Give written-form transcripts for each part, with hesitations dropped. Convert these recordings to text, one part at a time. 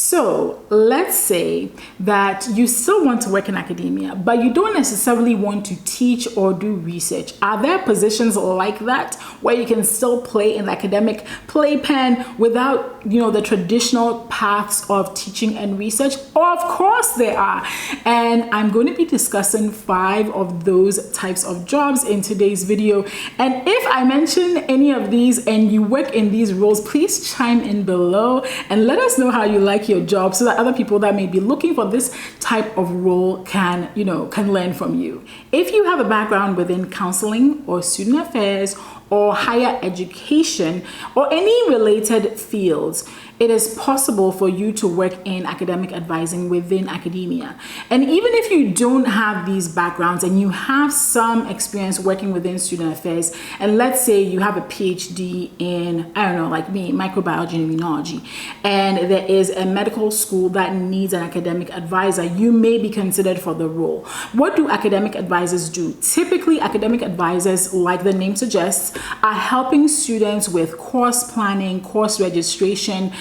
So let's say that you still want to work in academia, but you don't necessarily want to teach or do research. Are there positions like that where you can still play in the academic playpen without, the traditional paths of teaching and research? Of course there are. And I'm going to be discussing 5 of those types of jobs in today's video. And if I mention any of these and you work in these roles, please chime in below and let us know how you like your job so that other people that may be looking for this type of role can learn from you. If you have a background within counseling or student affairs or higher education or any related fields, it is possible for you to work in academic advising within academia. And even if you don't have these backgrounds and you have some experience working within student affairs, and let's say you have a PhD in, like me, microbiology and immunology, and there is a medical school that needs an academic advisor, you may be considered for the role. What do academic advisors do? Typically, academic advisors, like the name suggests, are helping students with course planning, course registration,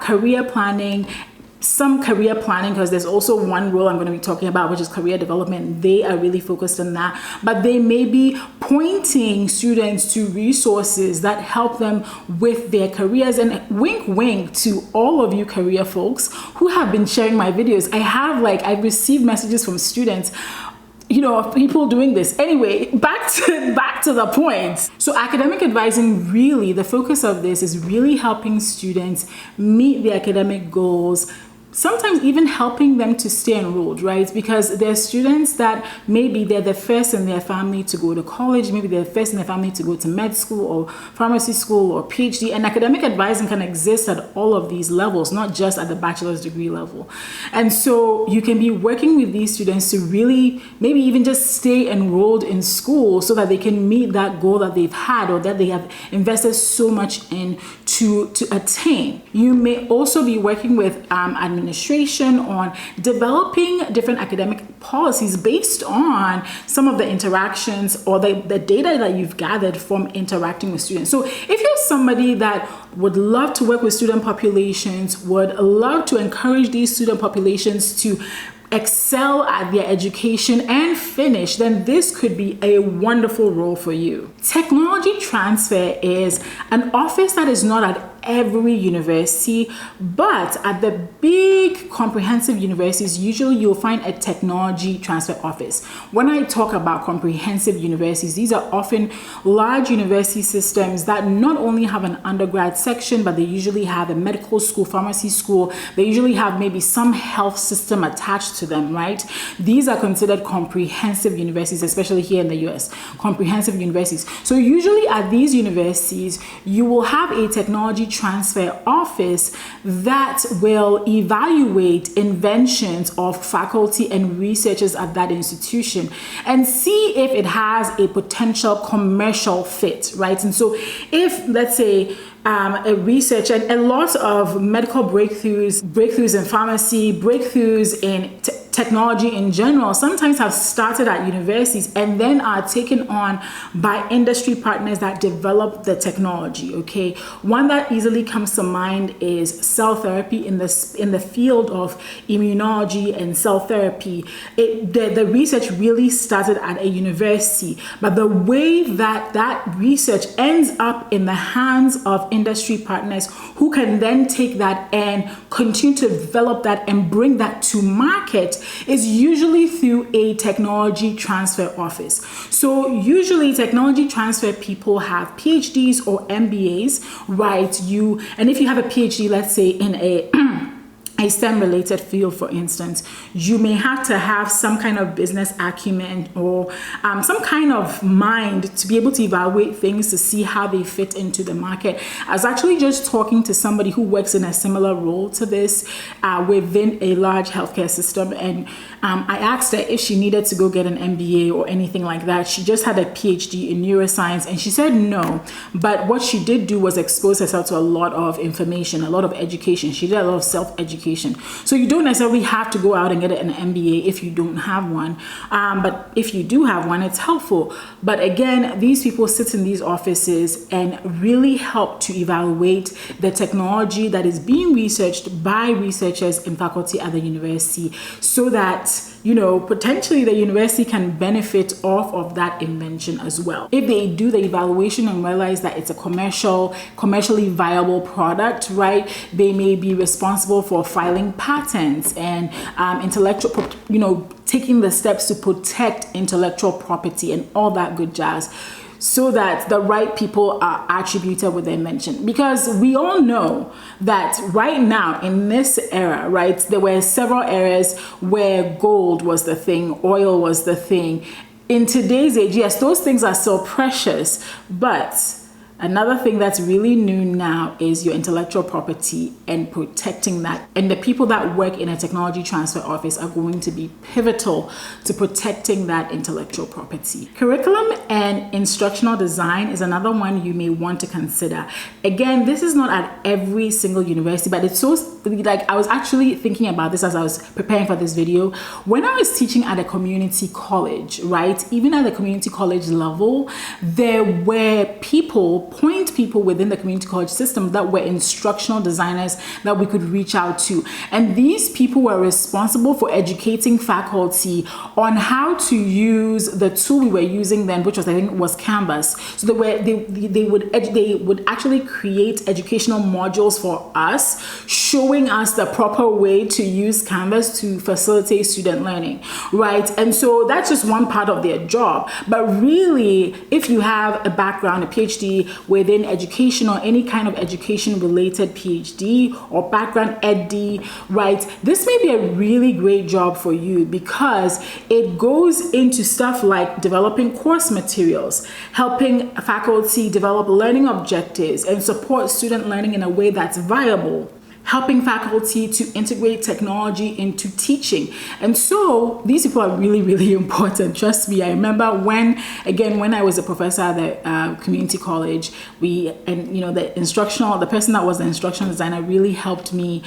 career planning, some career planning, because there's also one role I'm going to be talking about, which is career development. They are really focused on that, but they may be pointing students to resources that help them with their careers. And wink, wink to all of you career folks who have been sharing my videos. I've received messages from students, of people doing this. Anyway, back to the point. So academic advising, really, the focus of this is really helping students meet their academic goals, sometimes even helping them to stay enrolled, right? Because there are students that maybe they're the first in their family to go to college, maybe they're the first in their family to go to med school or pharmacy school or PhD, and academic advising can exist at all of these levels, not just at the bachelor's degree level. And so you can be working with these students to really maybe even just stay enrolled in school so that they can meet that goal that they've had or that they have invested so much in to attain. You may also be working with administration on developing different academic policies based on some of the interactions or the data that you've gathered from interacting with students. So if you're somebody that would love to work with student populations, would love to encourage these student populations to excel at their education and finish, then this could be a wonderful role for you. Technology transfer is an office that is not at every university, but at the big comprehensive universities, usually you'll find a technology transfer office. When I talk about comprehensive universities, these are often large university systems that not only have an undergrad section, but they usually have a medical school, pharmacy school. They usually have maybe some health system attached to them, right? These are considered comprehensive universities, especially here in the US, comprehensive universities. So usually at these universities, you will have a technology transfer office that will evaluate inventions of faculty and researchers at that institution and see if it has a potential commercial fit, right? And so if, let's say, a research and a lot of medical breakthroughs in pharmacy, breakthroughs in technology in general, sometimes have started at universities and then are taken on by industry partners that develop the technology, okay? One that easily comes to mind is cell therapy in the field of immunology and cell therapy. The research really started at a university, but the way that research ends up in the hands of industry partners who can then take that and continue to develop that and bring that to market is usually through a technology transfer office. So usually technology transfer people have PhDs or MBAs, right? And if you have a PhD, let's say in a STEM-related field, for instance, you may have to have some kind of business acumen or some kind of mind to be able to evaluate things to see how they fit into the market. I was actually just talking to somebody who works in a similar role to this within a large healthcare system, and I asked her if she needed to go get an MBA or anything like that. She just had a PhD in neuroscience, and she said no, but what she did do was expose herself to a lot of information, a lot of education. She did a lot of self-education education. So you don't necessarily have to go out and get an MBA if you don't have one. But if you do have one, it's helpful. But again, these people sit in these offices and really help to evaluate the technology that is being researched by researchers in faculty at the university, so that, you know, potentially the university can benefit off of that invention as well. If they do the evaluation and realize that it's a commercially viable product, right, they may be responsible for filing patents and taking the steps to protect intellectual property and all that good jazz, so that the right people are attributed with the invention. Because we all know that right now in this era, right, there were several eras where gold was the thing, oil was the thing. In today's age, yes, those things are still precious, but another thing that's really new now is your intellectual property and protecting that. And the people that work in a technology transfer office are going to be pivotal to protecting that intellectual property. Curriculum and instructional design is another one you may want to consider. Again, this is not at every single university, but it's so, like, I was actually thinking about this as I was preparing for this video. When I was teaching at a community college, right, even at the community college level, there were point people within the community college system that were instructional designers that we could reach out to. And these people were responsible for educating faculty on how to use the tool we were using then, which was, I think, was Canvas. So they would actually create educational modules for us, showing us the proper way to use Canvas to facilitate student learning, right? And so that's just one part of their job. But really, if you have a background, a PhD within education or any kind of education related PhD or background EdD, right, this may be a really great job for you, because it goes into stuff like developing course materials, helping faculty develop learning objectives and support student learning in a way that's viable, helping faculty to integrate technology into teaching. And so these people are really, really important. Trust me. I remember when I was a professor at the community college, the person that was the instructional designer really helped me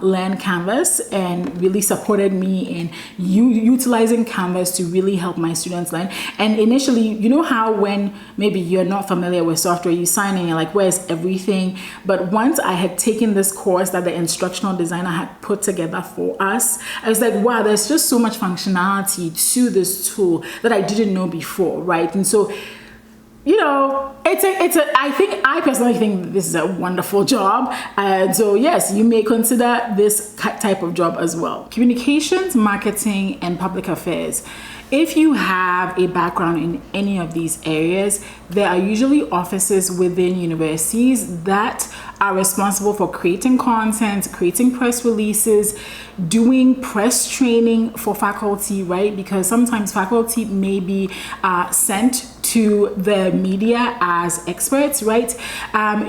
learn Canvas and really supported me in utilizing Canvas to really help my students learn. And initially, you know how when maybe you're not familiar with software, you sign in, you're like, where's everything? But once I had taken this course that the instructional designer had put together for us, I was like, wow, there's just so much functionality to this tool that I didn't know before, right? And so, you know, I personally think this is a wonderful job. And so yes, you may consider this type of job as well. Communications, marketing, and public affairs. If you have a background in any of these areas, there are usually offices within universities that are responsible for creating content, creating press releases, doing press training for faculty, right? Because sometimes faculty may be sent to the media as experts, right?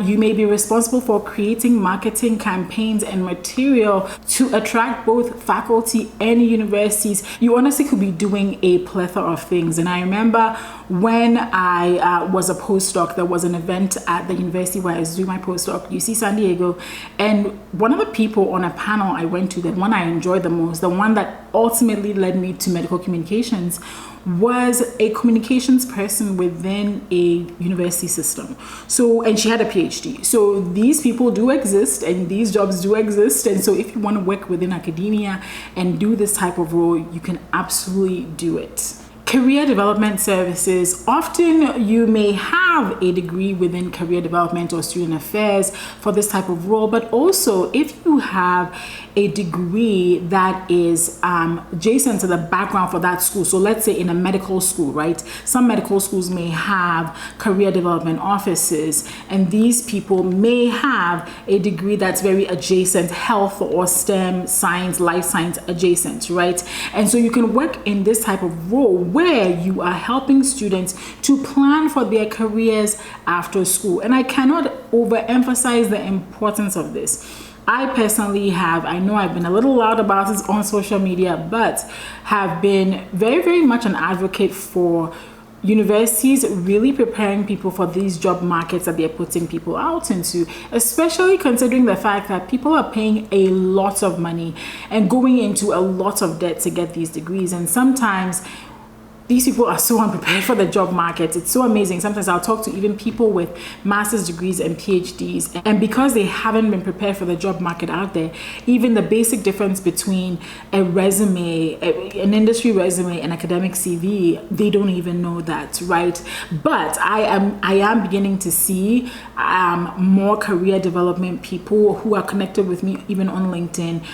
You may be responsible for creating marketing campaigns and material to attract both faculty and universities. You honestly could be doing a plethora of things. And I remember when I was a postdoc, there was an event at the university where I was doing my postdoc, UC San Diego, and one of the people on a panel I went to, the one I enjoyed the most, the one that ultimately led me to medical communications, was a communications person within a university system. So, and she had a PhD. So these people do exist and these jobs do exist. And so if you want to work within academia and do this type of role, you can absolutely do it. Career development services. Often you may have a degree within career development or student affairs for this type of role, but also if you have a degree that is adjacent to the background for that school. So let's say in a medical school, right? Some medical schools may have career development offices, and these people may have a degree that's very adjacent, health or STEM, science, life science adjacent, right? And so you can work in this type of role where you are helping students to plan for their careers after school. And I cannot overemphasize the importance of this. I personally I know I've been a little loud about this on social media, but have been very, very much an advocate for universities really preparing people for these job markets that they're putting people out into, especially considering the fact that people are paying a lot of money and going into a lot of debt to get these degrees. And sometimes these people are so unprepared for the job market. It's so amazing. Sometimes I'll talk to even people with master's degrees and PhDs, and because they haven't been prepared for the job market out there, even the basic difference between a resume, an industry resume, and academic CV, they don't even know that, right? But I am beginning to see more career development people who are connected with me, even on LinkedIn,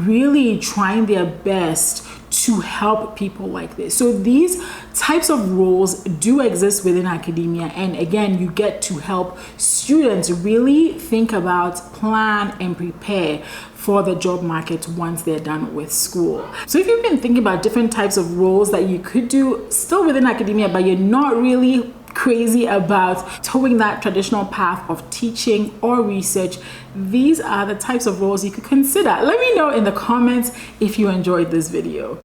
really trying their best to help people like this. So these types of roles do exist within academia, and again, you get to help students really think about, plan, and prepare for the job market once they're done with school. So if you've been thinking about different types of roles that you could do still within academia, but you're not really crazy about towing that traditional path of teaching or research, these are the types of roles you could consider. Let me know in the comments if you enjoyed this video.